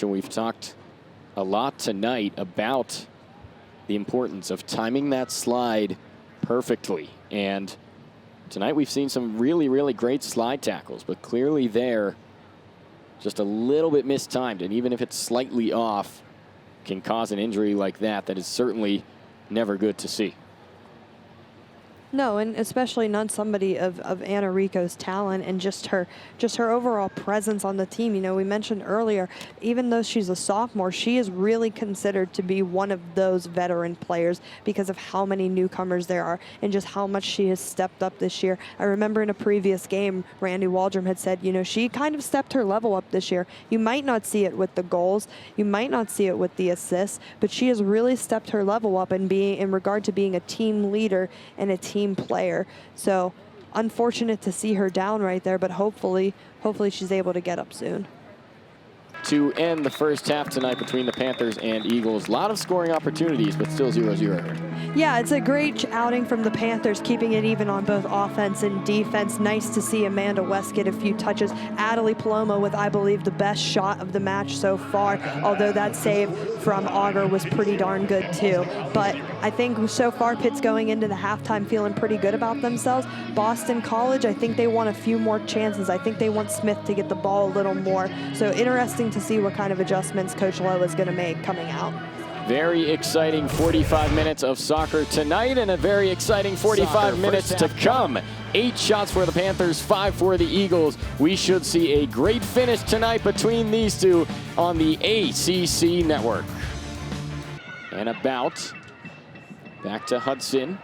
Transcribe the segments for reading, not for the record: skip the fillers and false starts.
Rachel, we've talked a lot tonight about the importance of timing that slide perfectly. And tonight we've seen some really, really great slide tackles, but clearly there, just a little bit mistimed. And even if it's slightly off, can cause an injury like that. That is certainly never good to see. No, and especially not somebody of Anna Rico's talent and just her overall presence on the team. You know, we mentioned earlier, even though she's a sophomore, she is really considered to be one of those veteran players because of how many newcomers there are and just how much she has stepped up this year. I remember in a previous game, Randy Waldrum had said, you know, she kind of stepped her level up this year. You might not see it with the goals, you might not see it with the assists, but she has really stepped her level up in regard to being a team leader and a team player. So unfortunate to see her down right there, but hopefully she's able to get up soon. To end the first half tonight between the Panthers and Eagles, a lot of scoring opportunities, but still 0-0. Yeah, it's a great outing from the Panthers, keeping it even on both offense and defense. Nice to see Amanda West get a few touches. Adelie Paloma with, I believe, the best shot of the match so far, although that save from Auger was pretty darn good too. But I think so far Pitt's going into the halftime feeling pretty good about themselves. Boston College, I think they want a few more chances. I think they want Smith to get the ball a little more. So interesting to see what kind of adjustments Coach Lowe is going to make coming out. Very exciting 45 minutes of soccer tonight and a very exciting 45 minutes to come. 8 shots for the Panthers, 5 for the Eagles. We should see a great finish tonight between these two on the ACC network. And about back to Hudson.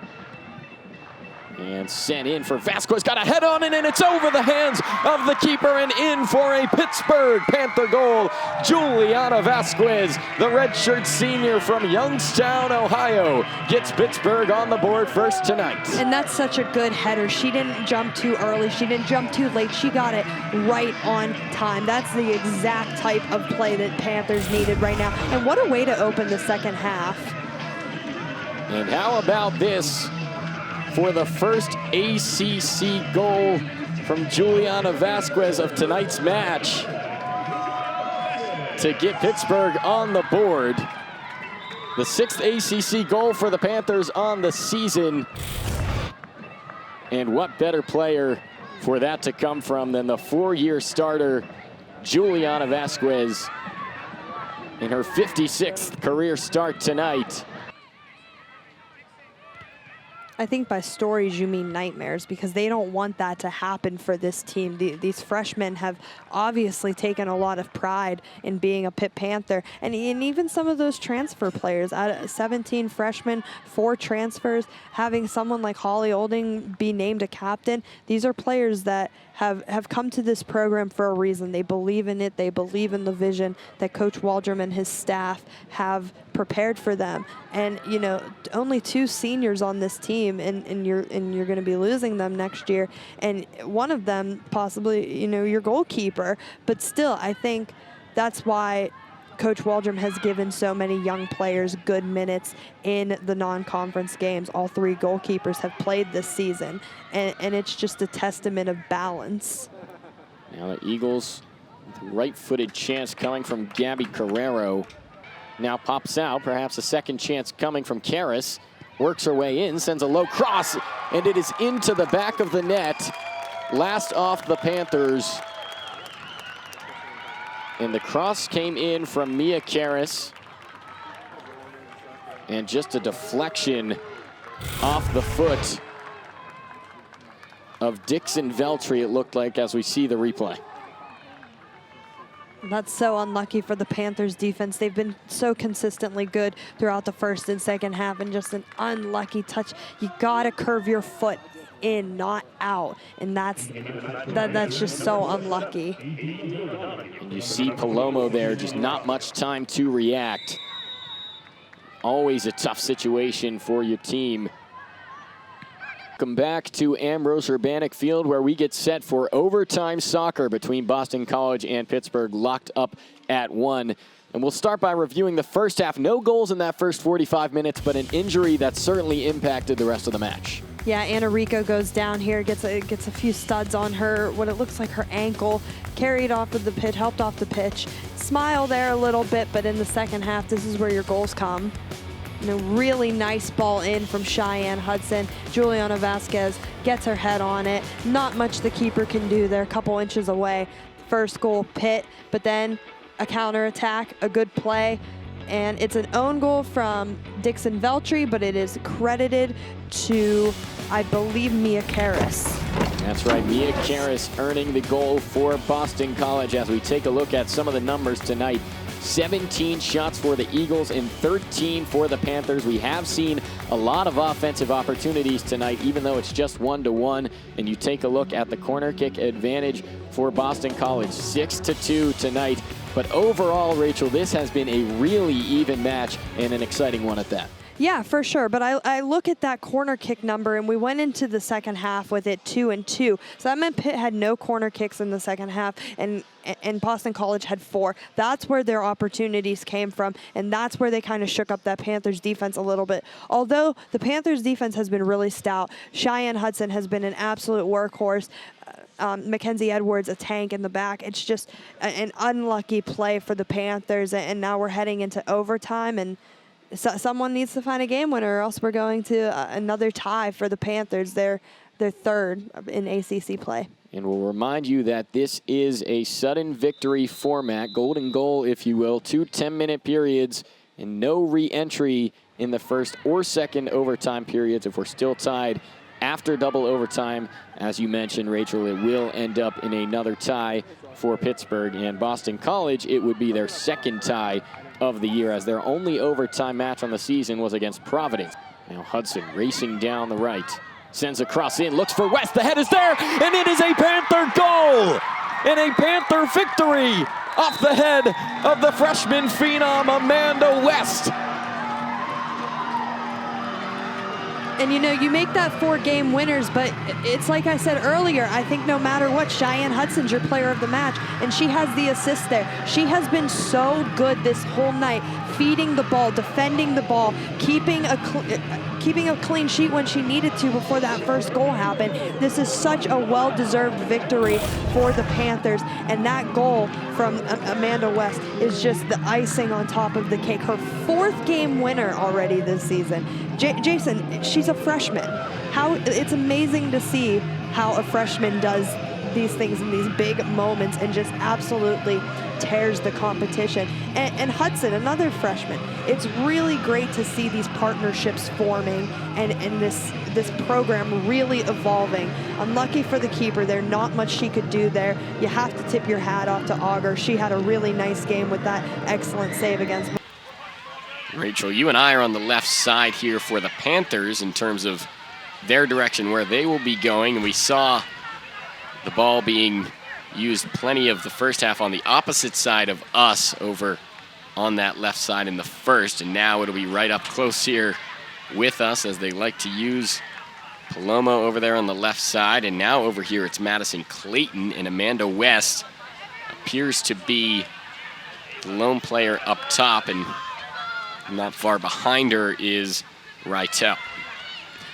And sent in for Vasquez, got a head on it, and it's over the hands of the keeper and in for a Pittsburgh Panther goal. Juliana Vasquez, the redshirt senior from Youngstown, Ohio, gets Pittsburgh on the board first tonight. And that's such a good header. She didn't jump too early. She didn't jump too late. She got it right on time. That's the exact type of play that Panthers needed right now. And what a way to open the second half. And how about this for the first ACC goal from Juliana Vasquez of tonight's match to get Pittsburgh on the board. The 6th ACC goal for the Panthers on the season. And what better player for that to come from than the 4-year starter, Juliana Vasquez, in her 56th career start tonight. I think by stories you mean nightmares, because they don't want that to happen for this team. These freshmen have obviously taken a lot of pride in being a Pitt Panther, and even some of those transfer players, out of 17 freshmen, 4 transfers, having someone like Holly Olding be named a captain. These are players that have come to this program for a reason. They believe in it. They believe in the vision that Coach Waldrum and his staff have prepared for them. And you know, only 2 seniors on this team, and you're going to be losing them next year. And one of them possibly, you know, your goalkeeper. But still, I think that's why Coach Waldrum has given so many young players good minutes in the non-conference games. All 3 goalkeepers have played this season, and it's just a testament of balance. Now the Eagles, right-footed chance coming from Gabby Carrero. Now pops out, perhaps a second chance coming from Karras. Works her way in, sends a low cross, and it is into the back of the net. Last off the Panthers. And the cross came in from Mia Karras. And just a deflection off the foot of Dixon Veltri, it looked like, as we see the replay. That's so unlucky for the Panthers defense. They've been so consistently good throughout the first and second half, and just an unlucky touch. You gotta curve your foot in, not out, and that's just so unlucky. And you see Palomo there, just not much time to react. Always a tough situation for your team. Welcome back to Ambrose Urbanic Field, where we get set for overtime soccer between Boston College and Pittsburgh, locked up at 1. And we'll start by reviewing the first half. No goals in that first 45 minutes, but an injury that certainly impacted the rest of the match. Yeah, Rico goes down here, gets a few studs on her, what it looks like her ankle, carried off of the pitch, helped off the pitch. Smile there a little bit, but in the second half, this is where your goals come. And a really nice ball in from Cheyenne Hudson. Juliana Vasquez gets her head on it. Not much the keeper can do there, a couple inches away. First goal, Pitt, but then a counterattack, a good play. And it's an own goal from Dixon Veltri, but it is credited to, I believe, Mia Karras. That's right, Mia Karras earning the goal for Boston College. As we take a look at some of the numbers tonight, 17 shots for the Eagles and 13 for the Panthers. We have seen a lot of offensive opportunities tonight, even though it's just 1-1. And you take a look at the corner kick advantage for Boston College, 6-2 tonight. But overall, Rachel, this has been a really even match and an exciting one at that. Yeah, for sure. But I look at that corner kick number, and we went into the second half with it 2-2. So that meant Pitt had no corner kicks in the second half, and Boston College had 4. That's where their opportunities came from, and that's where they kind of shook up that Panthers defense a little bit. Although the Panthers defense has been really stout, Cheyenne Hudson has been an absolute workhorse. Mackenzie Edwards, a tank in the back. It's just an unlucky play for the Panthers, and now we're heading into overtime, and someone needs to find a game winner, or else we're going to another tie for the Panthers. They're third in ACC play. And we'll remind you that this is a sudden victory format, golden goal, if you will, 2 10-minute periods, and no re-entry in the first or second overtime periods. If we're still tied after double overtime, as you mentioned, Rachel, it will end up in another tie for Pittsburgh. And Boston College, it would be their second tie of the year, as their only overtime match on the season was against Providence. Now Hudson racing down the right, sends a cross in, looks for West, the head is there, and it is a Panther goal! And a Panther victory off the head of the freshman phenom, Amanda West. And, you know, you make that 4-game winners, but it's like I said earlier, I think no matter what, Cheyenne Hudson's your player of the match, and she has the assist there. She has been so good this whole night, feeding the ball, defending the ball, keeping a clean sheet when she needed to before that first goal happened. This is such a well-deserved victory for the Panthers, and that goal from Amanda West is just the icing on top of the cake. Her 4th game winner already this season. Jason, she's a freshman. It's amazing to see how a freshman does these things in these big moments and just absolutely tears the competition. And Hudson, another freshman. It's really great to see these partnerships forming and this program really evolving. Unlucky for the keeper there, not much she could do there. You have to tip your hat off to Auger. She had a really nice game with that excellent save against Rachel, you and I are on the left side here for the Panthers in terms of their direction, where they will be going. And we saw the ball being used plenty of the first half on the opposite side of us over on that left side in the first. And now it'll be right up close here with us, as they like to use Paloma over there on the left side. And now over here it's Madison Clayton, and Amanda West appears to be the lone player up top, and not far behind her is Rachael.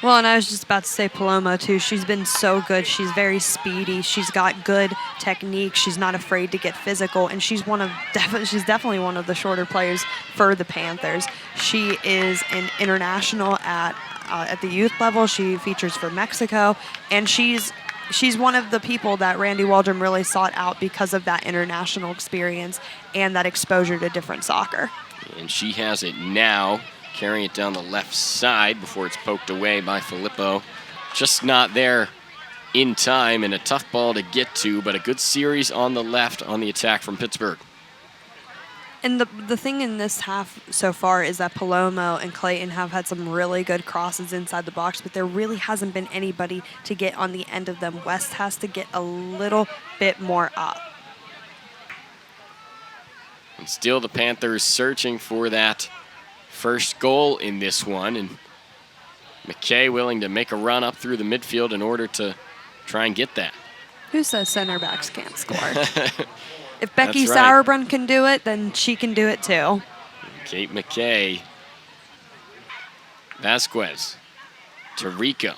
Well, and I was just about to say Paloma, too. She's been so good. She's very speedy. She's got good technique. She's not afraid to get physical, and she's definitely one of the shorter players for the Panthers. She is an international at the youth level. She features for Mexico, and she's one of the people that Randy Waldrum really sought out because of that international experience and that exposure to different soccer. And she has it now, carrying it down the left side before it's poked away by Filippo. Just not there in time, and a tough ball to get to, but a good series on the left on the attack from Pittsburgh. And the thing in this half so far is that Paloma and Clayton have had some really good crosses inside the box, but there really hasn't been anybody to get on the end of them. West has to get a little bit more up. And still the Panthers searching for that first goal in this one, and McKay willing to make a run up through the midfield in order to try and get that. Who says center backs can't score? If Becky That's right. Sauerbrunn can do it, then she can do it too. Kate McKay, Vasquez, Tarico,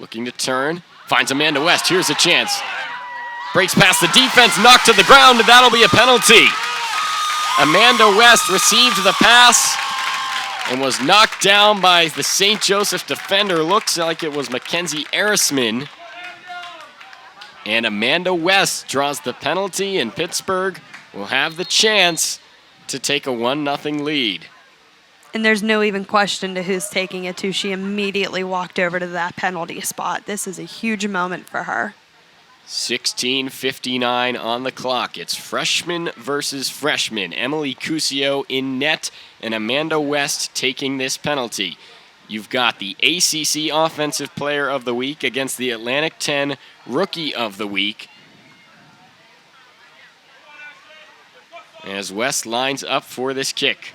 looking to turn. Finds Amanda West. Here's a chance. Breaks past the defense, knocked to the ground, and that'll be a penalty. Amanda West received the pass and was knocked down by the St. Joseph defender. Looks like it was Mackenzie Arisman. And Amanda West draws the penalty, and Pittsburgh will have the chance to take a 1-0 lead. And there's no even question to who's taking it to. She immediately walked over to that penalty spot. This is a huge moment for her. 16:59 on the clock. It's freshman versus freshman. Emily Cusio in net and Amanda West taking this penalty. You've got the ACC Offensive Player of the Week against the Atlantic 10 Rookie of the Week. As West lines up for this kick.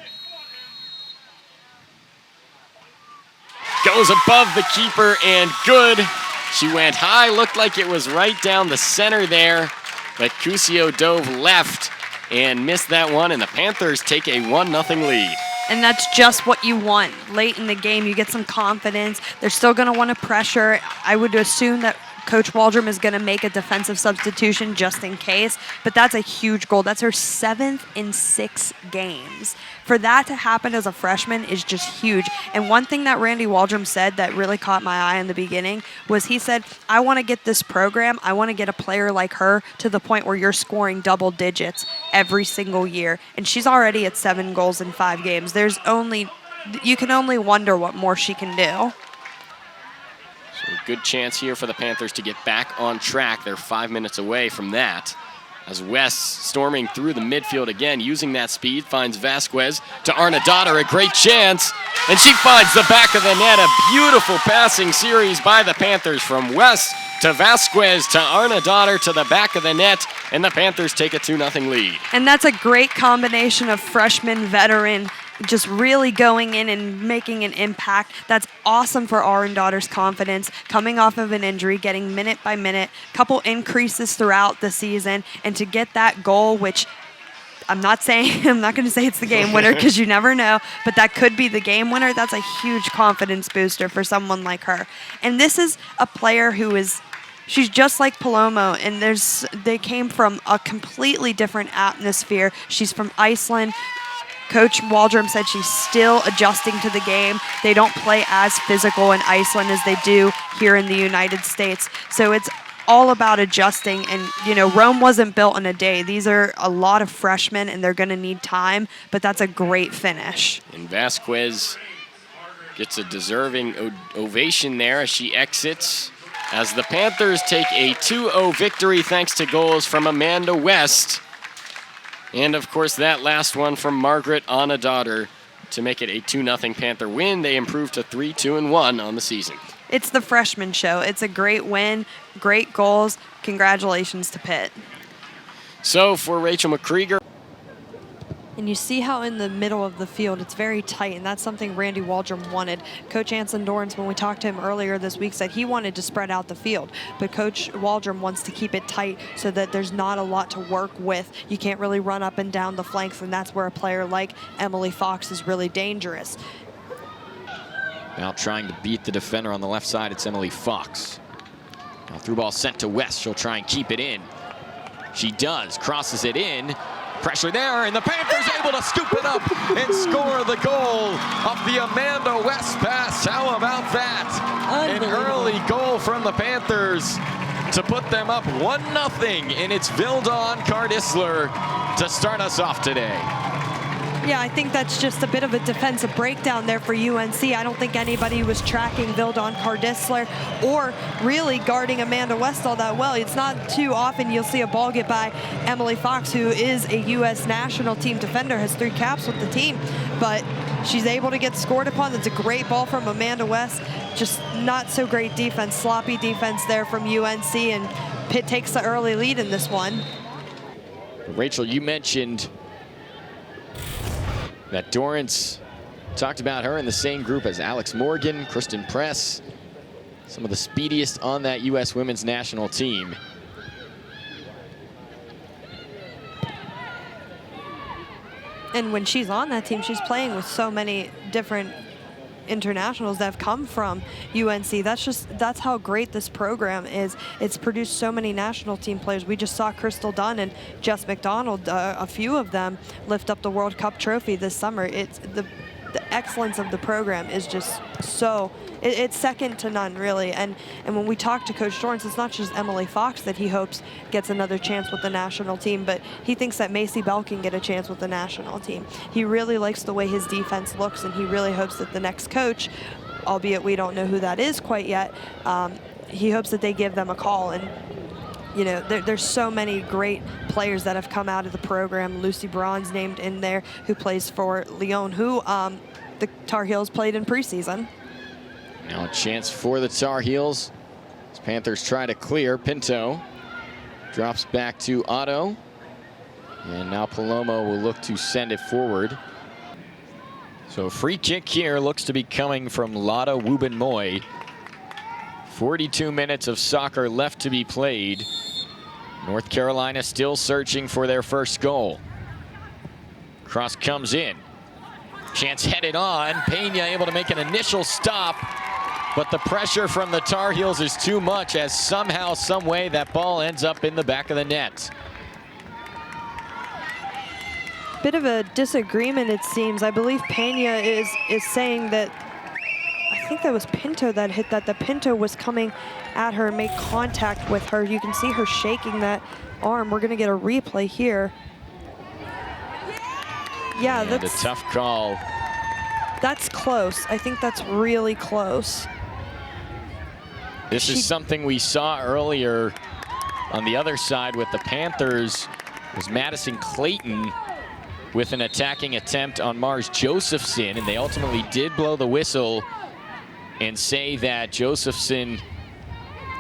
Goes above the keeper and good. She went high, looked like it was right down the center there, but Cusio dove left and missed that one, and the Panthers take a 1-0 lead. And that's just what you want. Late in the game, you get some confidence. They're still going to want to pressure. I would assume that Coach Waldron is going to make a defensive substitution just in case, but that's a huge goal. That's her 7th in 6 games. For that to happen as a freshman is just huge. And one thing that Randy Waldron said that really caught my eye in the beginning was he said, I want to get this program, I want to get a player like her to the point where you're scoring double digits every single year. And she's already at 7 goals in 5 games. You can only wonder what more she can do. So a good chance here for the Panthers to get back on track. They're 5 minutes away from that. As West storming through the midfield again, using that speed, finds Vasquez to Arnaudotter, a great chance, and she finds the back of the net. A beautiful passing series by the Panthers from West to Vasquez to Arnaudotter to the back of the net, and the Panthers take a 2-0 lead. And that's a great combination of freshman, veteran, just really going in and making an impact. That's awesome for Arnaudatter's confidence, coming off of an injury, getting minute by minute, couple increases throughout the season, and to get that goal, which I'm not going to say it's the game winner because you never know, but that could be the game winner. That's a huge confidence booster for someone like her. And this is a player she's just like Palomo, and they came from a completely different atmosphere. She's from Iceland. Coach Waldron said she's still adjusting to the game. They don't play as physical in Iceland as they do here in the United States. So it's all about adjusting. And, Rome wasn't built in a day. These are a lot of freshmen, and they're going to need time, but that's a great finish. And Vasquez gets a deserving ovation there as she exits. As the Panthers take a 2-0 victory thanks to goals from Amanda West. And, of course, that last one from Margaret Arnaudotter to make it a 2-0 Panther win. They improve to 3-2-1 on the season. It's the freshman show. It's a great win, great goals. Congratulations to Pitt. So, for Rachael McKriger. And you see how in the middle of the field it's very tight, and that's something Randy Waldron wanted. Coach Anson Dorrance, when we talked to him earlier this week, said he wanted to spread out the field, but Coach Waldron wants to keep it tight so that there's not a lot to work with. You can't really run up and down the flanks, and that's where a player like Emily Fox is really dangerous. Now trying to beat the defender on the left side, it's Emily Fox. Now through ball sent to West, she'll try and keep it in. She does, crosses it in. Pressure there, and the Panthers able to scoop it up and score the goal off the Amanda West pass. How about that? An early goal from the Panthers to put them up 1-0, and it's Vildon Cardisler to start us off today. Yeah, I think that's just a bit of a defensive breakdown there for UNC. I don't think anybody was tracking Vildon Cardisler or really guarding Amanda West all that well. It's not too often you'll see a ball get by Emily Fox, who is a U.S. national team defender, has 3 caps with the team, but she's able to get scored upon. It's a great ball from Amanda West. Just not so great defense, sloppy defense there from UNC, and Pitt takes the early lead in this one. Rachael, you mentioned that Dorrance talked about her in the same group as Alex Morgan, Kristen Press, some of the speediest on that U.S. women's national team. And when she's on that team, she's playing with so many different internationals that have come from UNC. That's how great this program is. It's produced so many national team players. We just saw Crystal Dunn and Jess McDonald, a few of them, lift up the World Cup trophy this summer. It's the excellence of the program is just so, it's second to none, really. And when we talk to Coach Dorrance, it's not just Emily Fox that he hopes gets another chance with the national team, but he thinks that Macy Bell can get a chance with the national team. He really likes the way his defense looks, and he really hopes that the next coach, albeit we don't know who that is quite yet, he hopes that they give them a call. And you know, there's so many great players that have come out of the program. Lucy Braun's named in there, who plays for Lyon, who the Tar Heels played in preseason. Now a chance for the Tar Heels as Panthers try to clear. Pinto drops back to Otto. And now Palomo will look to send it forward. So free kick here looks to be coming from Lotta Wubben-Moy. 42 minutes of soccer left to be played. North Carolina still searching for their first goal. Cross comes in. Chance headed on. Pena able to make an initial stop, but the pressure from the Tar Heels is too much as somehow, some way, that ball ends up in the back of the net. Bit of a disagreement, it seems. I believe Pena is saying that, I think that was Pinto that hit that. The Pinto was coming at her and made contact with her. You can see her shaking that arm. We're going to get a replay here. Yeah, and that's a tough call. That's close. I think that's really close. This is something we saw earlier on the other side with the Panthers. It was Madison Clayton with an attacking attempt on Mars Josephson, and they ultimately did blow the whistle and say that Josephson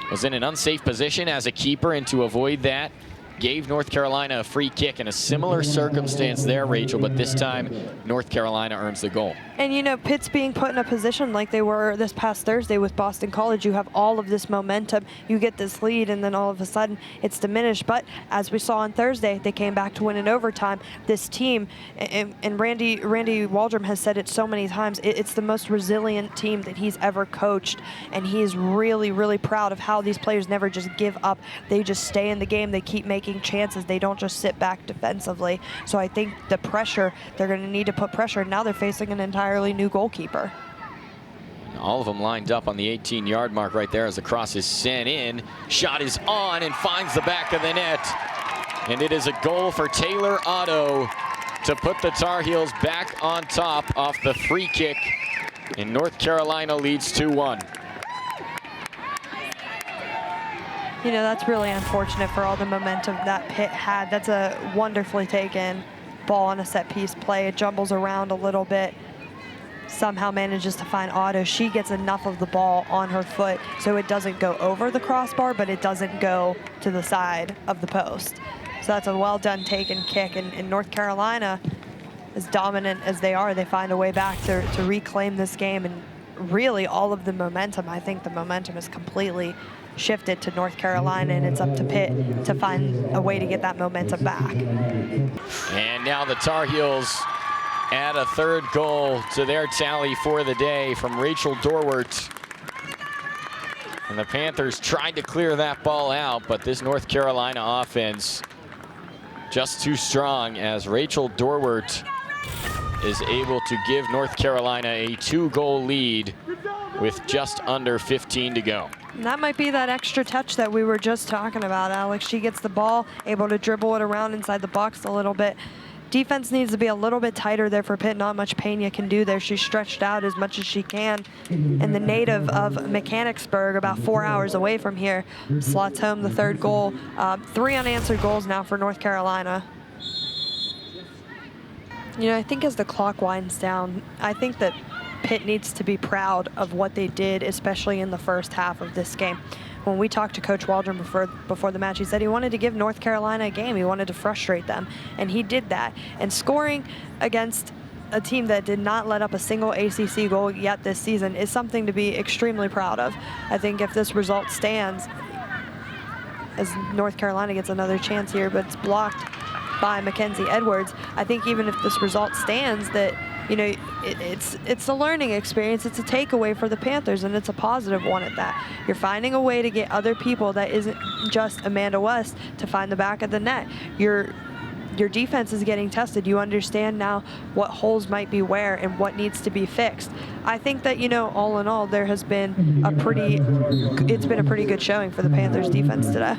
was in an unsafe position as a keeper, and to avoid that, gave North Carolina a free kick in a similar circumstance there, Rachel, but this time North Carolina earns the goal. And you know, Pitt's being put in a position like they were this past Thursday with Boston College. You have all of this momentum, you get this lead, and then all of a sudden it's diminished. But as we saw on Thursday, they came back to win in overtime. This team, and Randy Waldrum has said it so many times, it's the most resilient team that he's ever coached, and he is really, really proud of how these players never just give up. They just stay in the game, they keep making chances, they don't just sit back defensively. So I think the pressure, they're going to need to put pressure. Now they're facing an entirely new goalkeeper. All of them lined up on the 18-yard mark right there as the cross is sent in. Shot is on and finds the back of the net. And it is a goal for Taylor Otto to put the Tar Heels back on top off the free kick. And North Carolina leads 2-1. You know, that's really unfortunate for all the momentum that Pitt had. That's a wonderfully taken ball on a set piece play. It jumbles around a little bit, somehow manages to find Otto. She gets enough of the ball on her foot so it doesn't go over the crossbar, but it doesn't go to the side of the post. So that's a well done taken kick. And North Carolina, as dominant as they are, they find a way back to reclaim this game. And really all of the momentum, I think the momentum is completely shifted to North Carolina, and it's up to Pitt to find a way to get that momentum back. And now the Tar Heels add a third goal to their tally for the day from Rachael Dorwart. And the Panthers tried to clear that ball out, but this North Carolina offense just too strong as Rachael Dorwart is able to give North Carolina a 2-goal lead with just under 15 to go. And that might be that extra touch that we were just talking about, Alex. She gets the ball, able to dribble it around inside the box a little bit. Defense needs to be a little bit tighter there for Pitt. Not much Pena can do there. She's stretched out as much as she can. And the native of Mechanicsburg, about 4 hours away from here, slots home the third goal. 3 unanswered goals now for North Carolina. You know, I think as the clock winds down, I think that Pitt needs to be proud of what they did, especially in the first half of this game. When we talked to Coach Waldron before the match, he said he wanted to give North Carolina a game. He wanted to frustrate them, and he did that. And scoring against a team that did not let up a single ACC goal yet this season is something to be extremely proud of. I think if this result stands, as North Carolina gets another chance here, but it's blocked by Mackenzie Edwards, I think even if this result stands, that you know, it's a learning experience. It's a takeaway for the Panthers, and it's a positive one at that. You're finding a way to get other people that isn't just Amanda West to find the back of the net. Your defense is getting tested. You understand now what holes might be where and what needs to be fixed. I think that, you know, all in all, it's been a pretty good showing for the Panthers defense today.